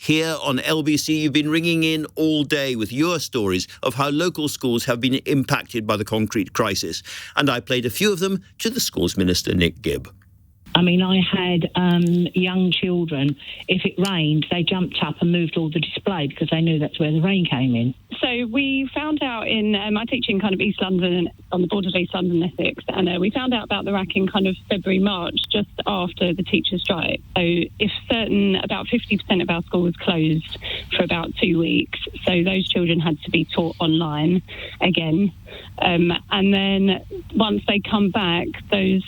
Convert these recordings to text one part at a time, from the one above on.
Here on LBC, you've been ringing in all day with your stories of how local schools have been impacted by the concrete crisis. And I played a few of them to the Schools Minister, Nick Gibb. I mean, I had young children, if it rained, they jumped up and moved all the display because they knew that's where the rain came in. So we found out I teach in kind of East London, on the border of East London and Essex, and we found out about the rack in kind of February, March, just after the teachers' strike. So about 50% of our school was closed for about 2 weeks, so those children had to be taught online again. And then once they come back, those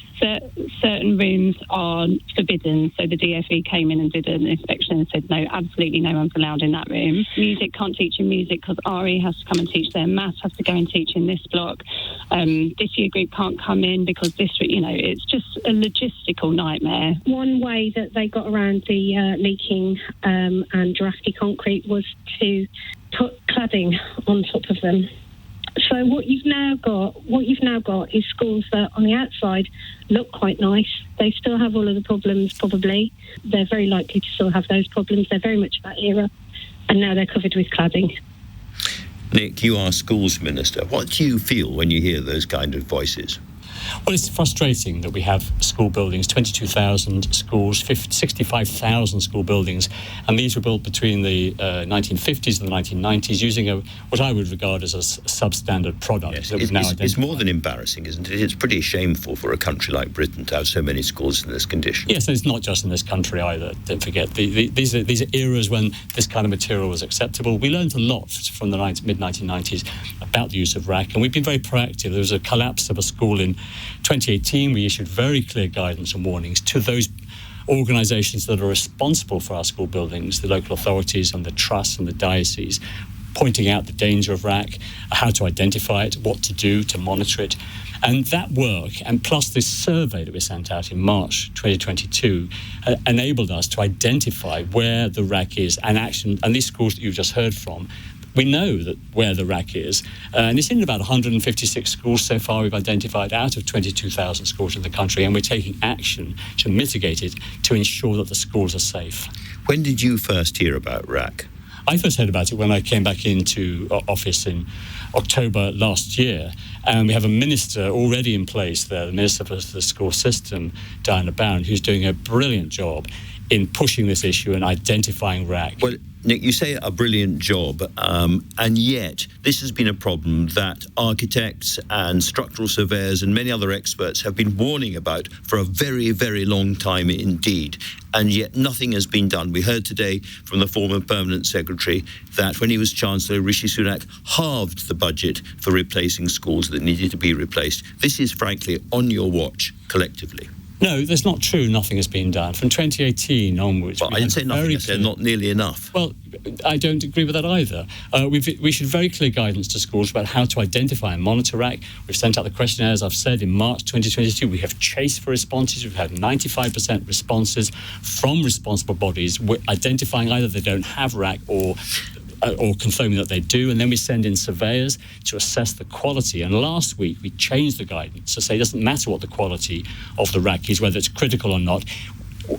certain rooms are forbidden. So the DfE came in and did an inspection and said, no, absolutely no one's allowed in that room. Music can't teach in music because RE has to come and teach there. Maths has to go and teach in this block. This year group can't come in because it's just a logistical nightmare. One way that they got around the leaking and drafty concrete was to put cladding on top of them. So what you've now got is schools that on the outside look quite nice. They still have all of the problems, probably. They're very likely to still have those problems. They're very much that era. And now they're covered with cladding. Nick, you are Schools Minister. What do you feel when you hear those kind of voices? Well, it's frustrating that we have school buildings, 22,000 schools, 65,000 school buildings, and these were built between the 1950s and the 1990s using what I would regard as a substandard product. Yes, that we've now it's more than embarrassing, isn't it? It's pretty shameful for a country like Britain to have so many schools in this condition. Yes, and it's not just in this country either. Don't forget, these are eras when this kind of material was acceptable. We learned a lot from the mid-1990s about the use of rack, and we've been very proactive. There was a collapse of a school in 2018. We issued very clear guidance and warnings to those organisations that are responsible for our school buildings, the local authorities and the trusts and the dioceses, pointing out the danger of rack, how to identify it, what to do to monitor it. And that work, and plus this survey that we sent out in March 2022, enabled us to identify where the rack is and action. And these schools that you've just heard from, we know that where the rack is, and it's in about 156 schools so far we've identified out of 22,000 schools in the country, and we're taking action to mitigate it to ensure that the schools are safe. When did you first hear about rack? I first heard about it when I came back into office in October last year, and we have a minister already in place there, the Minister for the School System, Diana Barron, who's doing a brilliant job in pushing this issue and identifying rack. Well, Nick, you say a brilliant job, and yet this has been a problem that architects and structural surveyors and many other experts have been warning about for a very, very long time indeed, and yet nothing has been done. We heard today from the former Permanent Secretary that when he was Chancellor, Rishi Sunak halved the budget for replacing schools that needed to be replaced. This is, frankly, on your watch collectively. No, that's not true. Nothing has been done. From 2018 onwards... Well, I didn't say nothing. I said not nearly enough. Well, I don't agree with that either. We've issued very clear guidance to schools about how to identify and monitor rack. We've sent out the questionnaires, I've said, in March 2022. We have chased for responses. We've had 95% responses from responsible bodies identifying either they don't have rack or confirming that they do, and then we send in surveyors to assess the quality. And last week we changed the guidance to say it doesn't matter what the quality of the rack is, whether it's critical or not.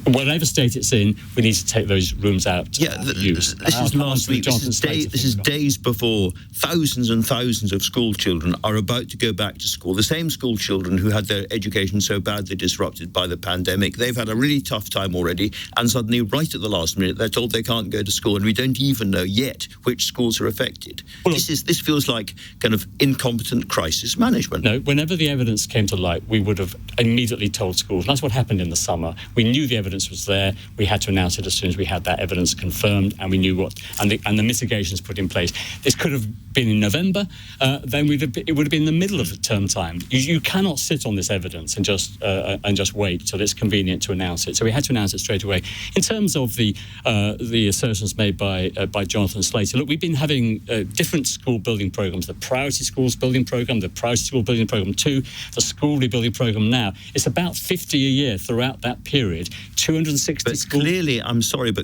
Whatever state it's in, we need to take those rooms out. Yeah, this is last week. This is days before thousands and thousands of school children are about to go back to school. The same school children who had their education so badly disrupted by the pandemic. They've had a really tough time already, and suddenly, right at the last minute, they're told they can't go to school, and we don't even know yet which schools are affected. Well, this feels like kind of incompetent crisis management. No, whenever the evidence came to light, we would have immediately told schools. That's what happened in the summer. We knew the evidence was there. We had to announce it as soon as we had that evidence confirmed, and we knew what and the mitigations put in place. This could have been in November. Then it would have been in the middle of the term time. You cannot sit on this evidence and just wait till it's convenient to announce it. So we had to announce it straight away. In terms of the assertions made by Jonathan Slater, look, we've been having different school building programs: the Priority Schools Building Program, the Priority School Building Program 2, the School Rebuilding Program now. It's about 50 a year throughout that period, 260 But schools.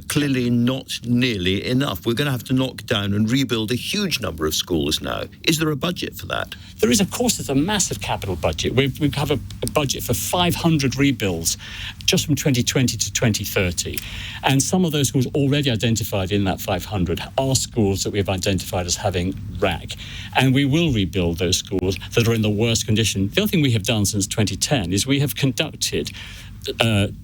clearly not nearly enough. We're going to have to knock down and rebuild a huge number of schools now. Is there a budget for that? There is, of course, there's a massive capital budget. We have a budget for 500 rebuilds just from 2020 to 2030. And some of those schools already identified in that 500 are schools that we've identified as having RAC. And we will rebuild those schools that are in the worst condition. The other thing we have done since 2010 is we have conducted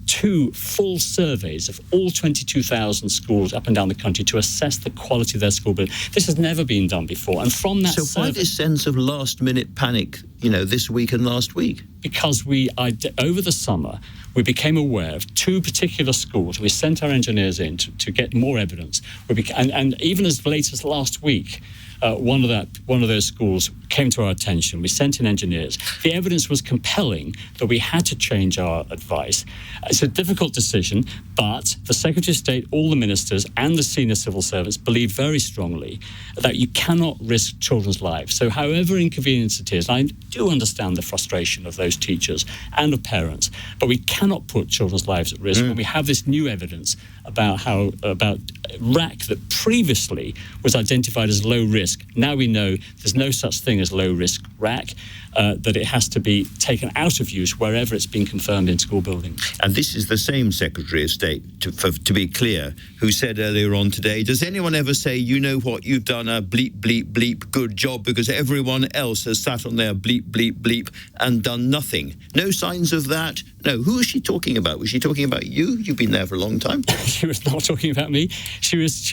2 full surveys of all 22,000 schools up and down the country to assess the quality of their school building. This has never been done before. And from that why this sense of last-minute panic, this week and last week? Because over the summer, we became aware of 2 particular schools. We sent our engineers in to get more evidence. And even as late as last week, one of those schools came to our attention. We sent in engineers. The evidence was compelling that we had to change our advice. It's a difficult decision, but the Secretary of State, all the ministers, and the senior civil servants believe very strongly that you cannot risk children's lives. So however inconvenient it is, I do understand the frustration of those teachers and of parents, but we cannot put children's lives at risk when we have this new evidence about RAC that previously was identified as low risk. Now we know there's no such thing as low risk RAC, that it has to be taken out of use wherever it's been confirmed in school buildings. And this is the same Secretary of State, to be clear, who said earlier on today, does anyone ever say, you know what, you've done a bleep, bleep, bleep, good job, because everyone else has sat on their bleep, bleep, bleep and done nothing? No signs of that? No. Who is she talking about? Was she talking about you? You've been there for a long time. She was not talking about me. She was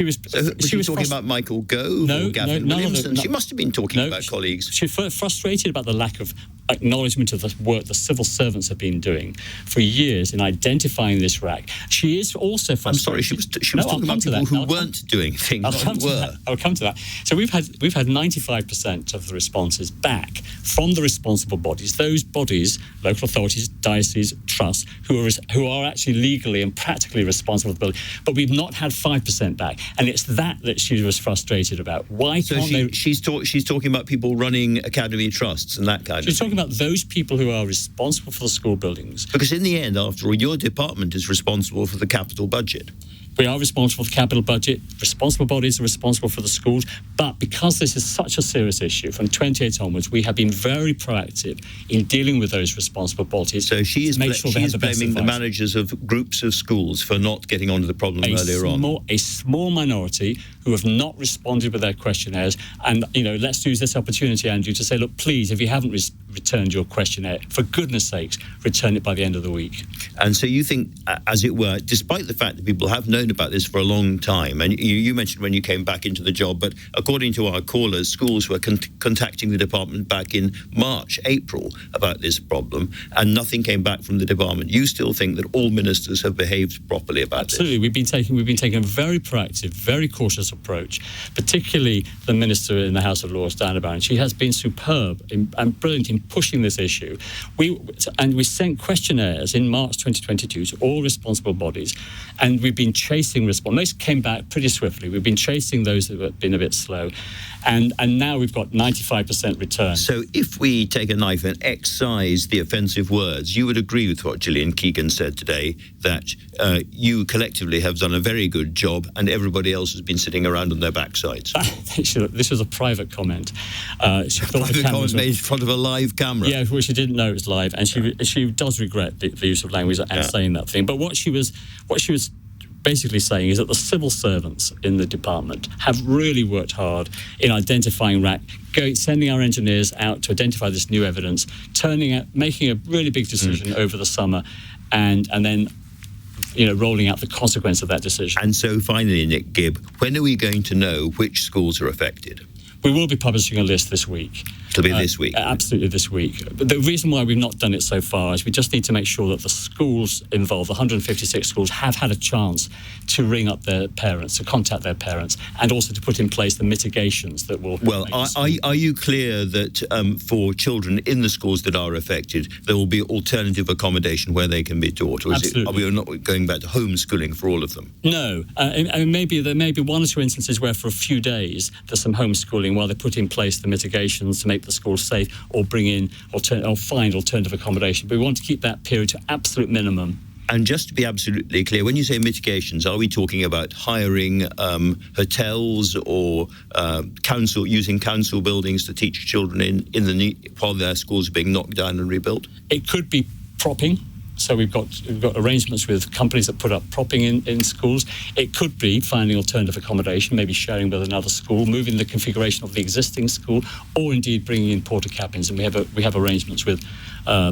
talking about Michael Gove or Gavin Williamson? She must have been talking about colleagues. She was frustrated about the lack of acknowledgement of the work the civil servants have been doing for years in identifying this RAC. She is also frustrated. I'm sorry, she was talking about people who weren't doing things. I'll come to that. So we've had 95% of the responses back from the responsible bodies. Those bodies, local authorities, dioceses, trusts, who are actually legally and practically responsible for the building. But we've not had 5% back, and it's that she was frustrated about. Why can't they? She's talking about people running academy trusts and that kind of thing. She's talking about those people who are responsible for the school buildings. Because in the end, after all, your department is responsible for the capital budget. We are responsible for the capital budget. Responsible bodies are responsible for the schools. But because this is such a serious issue, from 28 onwards, we have been very proactive in dealing with those responsible bodies. So she is blaming the managers of groups of schools for not getting onto the problem earlier on. A small minority who have not responded with their questionnaires. And, let's use this opportunity, Andrew, to say, look, please, if you haven't returned your questionnaire, for goodness sakes, return it by the end of the week. And so you think, as it were, despite the fact that people have known about this for a long time, and you mentioned when you came back into the job, but according to our callers, schools were contacting the department back in March, April about this problem, and nothing came back from the department. You still think that all ministers have behaved properly about this? Absolutely. We've been taking a very proactive, very cautious approach, particularly the Minister in the House of Lords, Diana Barron. She has been superb and brilliant in pushing this issue. We sent questionnaires in March 2022 to all responsible bodies, and we've been chasing response. Most came back pretty swiftly. We've been chasing those that have been a bit slow, and now we've got 95% return. So if we take a knife and excise the offensive words, you would agree with what Gillian Keegan said today, that you collectively have done a very good job and everybody else has been sitting around on their backsides. This was a private comment. She thought private comment made in front of a live camera. Yeah, well, she didn't know it was live, and she does regret the use of language and saying that thing. But what she was basically saying is that the civil servants in the department have really worked hard in identifying RAC, sending our engineers out to identify this new evidence, making a really big decision over the summer, and then rolling out the consequence of that decision. And so finally, Nick Gibb, when are we going to know which schools are affected? We will be publishing a list this week. It'll be this week? Absolutely this week. But the reason why we've not done it so far is we just need to make sure that the schools involved, the 156 schools, have had a chance to ring up their parents, to contact their parents, and also to put in place the mitigations that will... Well, are you clear that for children in the schools that are affected, there will be alternative accommodation where they can be taught? Or are we not going back to homeschooling for all of them? No. Maybe there may be one or two instances where for a few days there's some homeschooling while they put in place the mitigations to make the schools safe, or bring in or find alternative accommodation. But we want to keep that period to absolute minimum. And just to be absolutely clear, when you say mitigations, are we talking about hiring hotels or using council buildings to teach children while their schools are being knocked down and rebuilt? It could be propping. So we've got arrangements with companies that put up propping in schools. It could be finding alternative accommodation, maybe sharing with another school, moving the configuration of the existing school, or indeed bringing in porta cabins. And we have arrangements with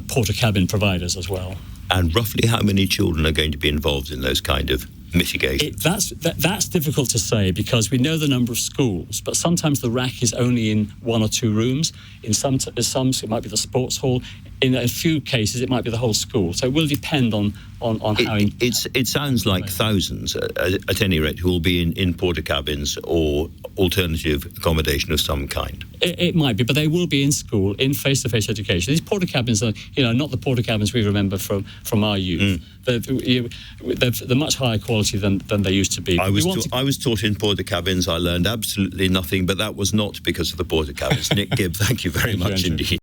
porta cabin providers as well. And roughly how many children are going to be involved in those kind of mitigations? That's difficult to say because we know the number of schools, but sometimes the rack is only in 1 or 2 rooms. In some it might be the sports hall. In a few cases, it might be the whole school. So it will depend on how... It sounds like thousands, at any rate, who will be in porta cabins or alternative accommodation of some kind. It might be, but they will be in school, in face-to-face education. These porta cabins are, not the porta cabins we remember from our youth. They're much higher quality than they used to be. I was taught in porta cabins. I learned absolutely nothing, but that was not because of the porta cabins. Nick Gibb, thank you very much indeed.